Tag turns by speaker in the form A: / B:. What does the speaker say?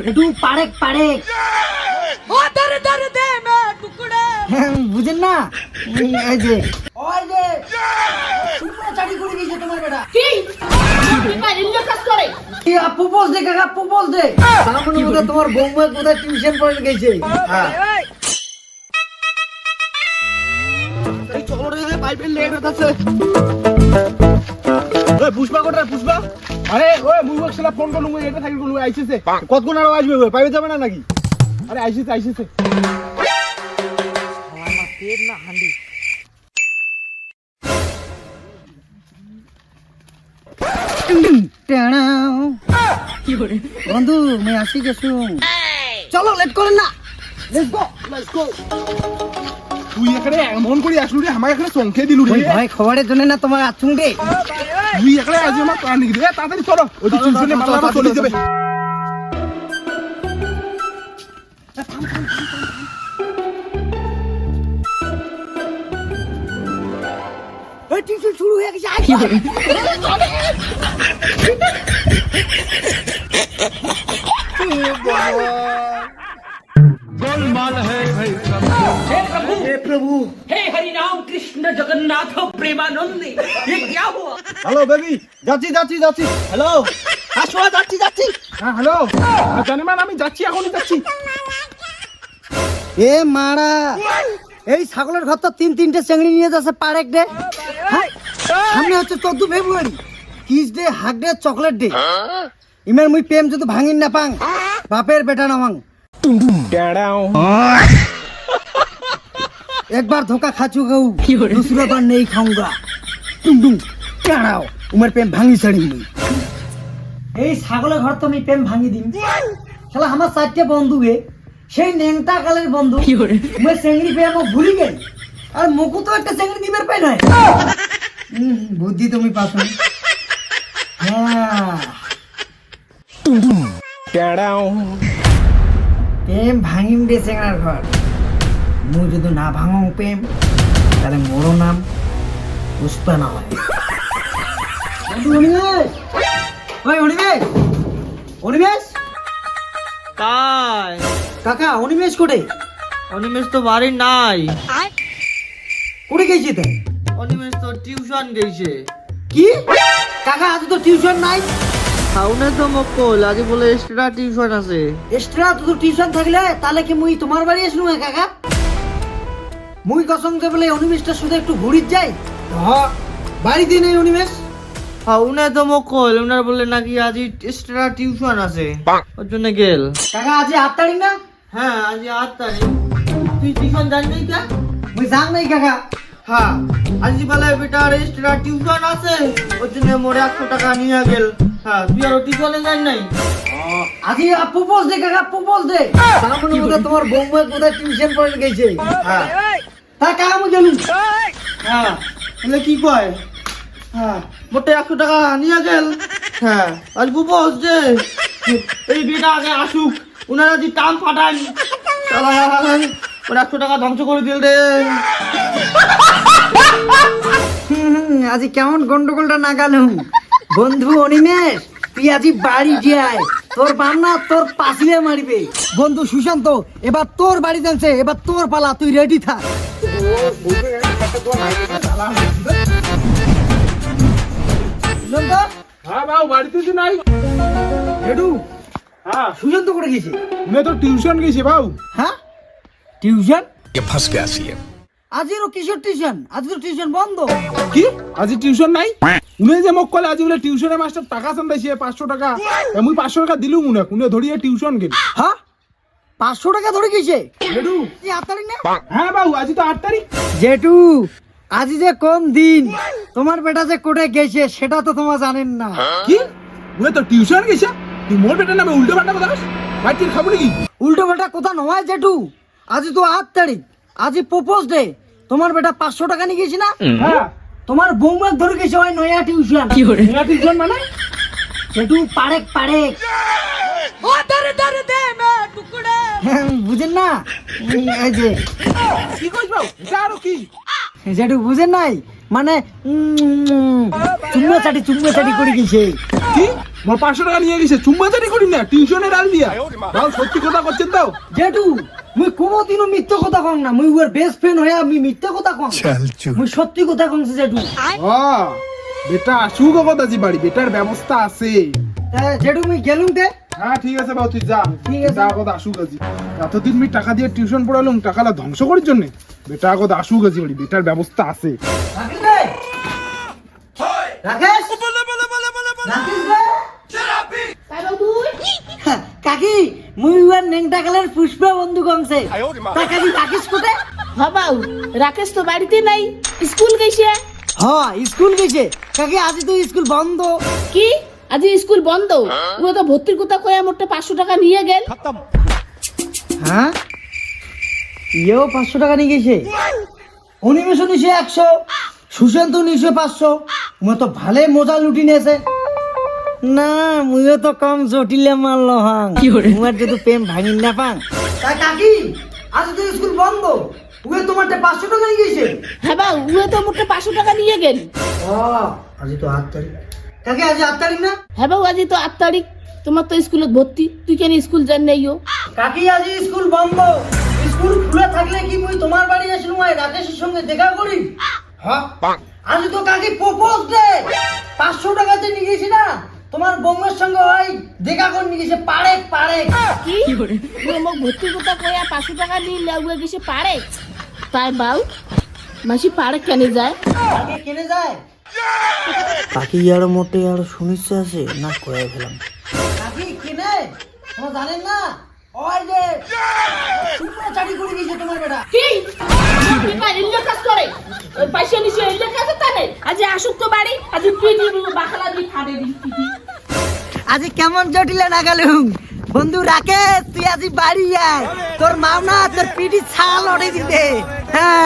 A: একটু পারেক পারেক
B: ও ধরে ধরে দে মে টুকড়ে
A: বুঝেন না এই যে ওই যে সুন্দর চাকরি করে গেছে তোমার বেটা
B: কি কাজ ইন্দ্র কাজ করে
A: কি প্রপোজ দে কাকা প্রপোজ দে সামনে বোধহয় তোমার বৌমা কোথায় টিউশন পড়ে গেছে হ্যাঁ এই চলো রে পাইপের লেট হচ্ছে
C: ওই পুষ্পা কোটার পুষ্পা আরে ওই মুই শালা ফোন করলু মুই এটা থাকি করলু আইছিছে কতক্ষণ আর আসবে ওই পাইবে যাবে না নাকি আরে আইছিছে
A: আমার পেট না হান্ডি বন্ধু मैं আসি গেছু চলো লেট করেন না
C: লেটস গো তুই এখানে এমন করে আসলু রে আমাকে এখানে সংখ্যা দিলু রে
A: ওই ভয় খবরের জন্য না তোমার আছুং রে
C: তুই এখানে আজ আমার প্রাণ নিয়ে দে তাড়াতাড়ি চলো ওই তো টিউশনে মারলা চলে যাবে
A: ওই টিউশন শুরু হয়ে গেছে
C: हे प्रभु
B: हे हरि राम कृष्ण जगन्नाथ प्रेमानंद ये क्या हुआ
C: হ্যালো বেবি যাচ্ছি
A: হ্যালো আসো যাচ্ছি
C: হ্যাঁ হ্যালো জানি মান আমি যাচ্ছি এখনই যাচ্ছি
A: এ মারা এই ছাগলের ঘর তো তিনটে চেংড়ি নিয়ে যাচ্ছে পারেক ডে হ্যাঁ? সামনে হচ্ছে 14 ফেব্রুয়ারি kiss day hug day chocolate day ইমের মুই প্রেম যদি ভাঙিন না পাং বাপের বেটা না মাং एक बार धोखा खा चुका हूँ दूसरा बार नहीं खाऊंगा टुम टुम क्या राव उमर प्रेम भांगी छड़ी मुई এই ছাগলের ঘর তো আমি প্রেম ভাঙি দিম শালা আমার চারটে বন্ধু গে সেই নেংটা কালের বন্ধু মই চেংড়ি প্রেম ভুলি গেল আর মুকু তো একটা চেংড়ি দিবার পাই নাই বুদ্ধি তুমি পাছো হ্যাঁ প্রেম ভাঙিম দে চেংড়ার ঘর মুই যদি না ভাঙং প্রেম তাহলে মোরো নাম পুষ্পা না হয় অনিমেষ
D: কাই
A: কাকা অনিমেষ কোটে
D: অনিমেষ তো বাড়ি নাই
A: কোটে গেছি তাই
D: অনিমেষ তো টিউশন গেছে
A: কি কাকা আজ তো টিউশন নাই
D: সাউনে তো মকল আজ বলে এক্সট্রা টিউশন আছে
A: এক্সট্রা তো টিউশন থাকলে তাহলে কি মুই তোমার বাড়ি আসলু কাকা মুই কসম দে বলে অনিমেষটা শুধু একটু ঘুরিত যাই হ্যাঁ বাড়িতে নেই অনিমেষ
D: সাউনে তো মকল ওনার বলে নাকি আজ এক্সট্রা টিউশন আছে ওর জন্য গেল
A: কাকা আজ 8 তারিখ না
D: হ্যাঁ আজ 8 তারিখ তুই টিউশন জানবি কা
A: মুই জান নাই কাকা
D: হ্যাঁ আজ বলে বেটার এক্সট্রা টিউশন আছে ওর জন্য মোরে 100 টাকা নিয়ে গেল হ্যাঁ তুই আর টিউশনে যাই নাই
A: আজি প্রপোজ দে কাকা প্রপোজ দে সামনে বোধহয় তোমার বৌমা কোথায় টিউশন পড়ে গেছে হ্যাঁ তা কাকা মু গেলু
D: হ্যাঁ বলে কি কয় হ্যাঁ মোটে 100 টাকা নিয়ে গেল হ্যাঁ আজ বুবস যে এই বিটা আগে আসুক উনারা যদি টান ফাটান শালা ওরা 100 টাকা ধ্বংস করে দিল রে
A: আজি কেমন গন্ডগোলটা না গেলুম বন্ধু অনিমেষ তুই আজি বাড়ি যাই তোর বান্না তোর পাশিয়ে মারিবে বন্ধু সুশান্ত এবার তোর বাড়ি যাচ্ছে এবার তোর পালা তুই রেডি থাক সুশান্ত
C: হ্যাঁ বাবু বাড়িতে তো নাই
A: রেডু
C: হ্যাঁ
A: সুশান্ত করে গেছে
C: উনি তো টিউশন গেছে বাবু
A: হ্যাঁ টিউশন
E: ये फंस गया सीएम
A: আজিরও কিশোর টিউশন আজ তো টিউশন বন্ধ
C: কি আজ টিউশন নাই উনি যে মোক কলে আজ বলে টিউশনের মাস্টার টাকা চান্দাইছে 500 টাকা আমি 500 টাকা দিলু মুনে উনি ধরিয়ে টিউশন গেল
A: হ্যাঁ 500 টাকা ধরে গেছে
C: রেডু
A: এই 8 তারিখ না
C: হ্যাঁ বাবু আজ তো 8 তারিখ
A: জেঠু আজি যে কোন দিন তোমার বেটা যে কোটে গেছে সেটা তো তোমরা জানেন না
C: কি উনি তো টিউশন গেছে তুই মোর বেটার নামে উল্টো পাল্টা কথা মাইটির খাবো নাকি
A: উল্টো বেটা কথা নয় জেঠু আজি তো 8 তারিখ আজি প্রপোজ ডে তোমার বেটা 500 টাকা নিয়ে গেছি না
C: হ্যাঁ
A: তোমার বৌমা ধরে গেছে ওই নয়া টিউশন
C: নয়া টিউশন মানে
A: জেঠু পারেক পারেক
B: ও ধরে ধরে দে মে টুকড়ে
A: বুঝেন না এই যে
C: কি কইছ বাবু এটা আরো কি
A: জেঠু বুঝেন নাই মানে চুম্মা চাটি করে গেছে
C: কি মোর 500 টাকা নিয়ে গেছে চুম্বাচারি করি না টিউশনের আল দিয়া বাউ সত্যি কথা করছেন তো
A: জেঠু মুই কোনোদিনও মিথ্যা কথা কম না, মুই ওর বেস্ট ফ্রেন্ড হয়ে আমি মিথ্যা কথা কম, মুই সত্যি কথা কমছি জেঠু।
C: বেটা আসুক কথাজি বাড়ি, বেটার ব্যবস্থা আছে।
A: জেঠু মুই গেলুম তে।
C: হ্যাঁ ঠিক আছে বাউ তুই যা,
A: ঠিক আছে।
C: যা কথা আসুক আজি, এতদিন আমি টাকা দিয়ে টিউশন পড়ালাম, টাকাটা ধ্বংস করার জন্য, বেটা কথা আসুক আজি বাড়ি, বেটার ব্যবস্থা আছে।
A: রাকেশ রে, রাকেশ, রাকেশ রে। হ্যাঁ, কাকি মুই ওর নেংটা কালের পুষ্পা বন্ধু কমছে, তা কাকি রাকেশ কোথায়?
E: বাবাও রাকেশ তো বাড়িতে নাই, স্কুল গেছে।
A: হ্যাঁ স্কুল গেছে কাকি, আজ তো স্কুল বন্ধ।
E: কি আজ স্কুল বন্ধ? ও তো ভর্তির কথা কয়ে মোটে 500 টাকা নিয়ে গেল।
A: হ্যাঁ ইয়েও 500 টাকা নিয়ে গেছে, অনিমেষও নিছে 100, সুশান্ত নিছে 500, মুই তো ভালে মজা লুটি নিয়েছে। না মুইও তো কম জটিলে মারলো হাং, তোমার যদি প্রেম ভাঙিন না পাং। তাই কাকি আজ তো স্কুল বন্ধ, উয়ে তোমার 500 টাকা নিয়ে গেছে।
E: হ্যাঁ বাবু ও তো মোটে 500 টাকা নিয়ে গেল।
A: আজ তো 8 তারিখ কাকি, আজ 8 তারিখ না?
E: হ্যাঁ বাবু আজ তো 8 তারিখ, তোমার তো স্কুলে ভর্তি, তুই কেন স্কুল যান নাইও?
A: কাকি আজ স্কুল বন্ধ, স্কুল খুলে থাকলে কি মুই তোমার বাড়ি আসলুম আই রাকেশের সঙ্গে দেখা করি? হ্যাঁ আজ তো কাকি প্রপোজ ডে, 500 টাকাতে নিয়ে গেছি না, তোমার বউয়ের সঙ্গে ওই দেখা করে নিয়ে গেছে পাড়ে পাড়ে।
E: কি ও মোক ভর্তির কথা কয়ে 500 টাকা নিয়ে লাগুয়ে গেছে পারে? তাই বাউ মাসি পারে কেন যায়?
A: কাকি কেনে যায়? কাকি আর মোটে আর শুনিচ্ছে আছে না কয়ে ফেলাম। কাকি কেনে তোমরা জানেন না, ওই যে সুন্দর চাকরি করে গেছে তোমার বেটা।
E: কি টাকা ইল্লে কাজ করে, ওই পয়সা নিছে ইল্লে কাজ তানে। আজ আসুক তো বাড়ি, আজ তুই দি বাখালা দি ফাড়ে দি।
A: আজ কেমন জটিলে না গেলুম বন্ধু রাকেশ, তুই আজ বাড়ি আয়, তোর মামনা তোর পিঠি ছাল ওড়ে দিতে। হ্যাঁ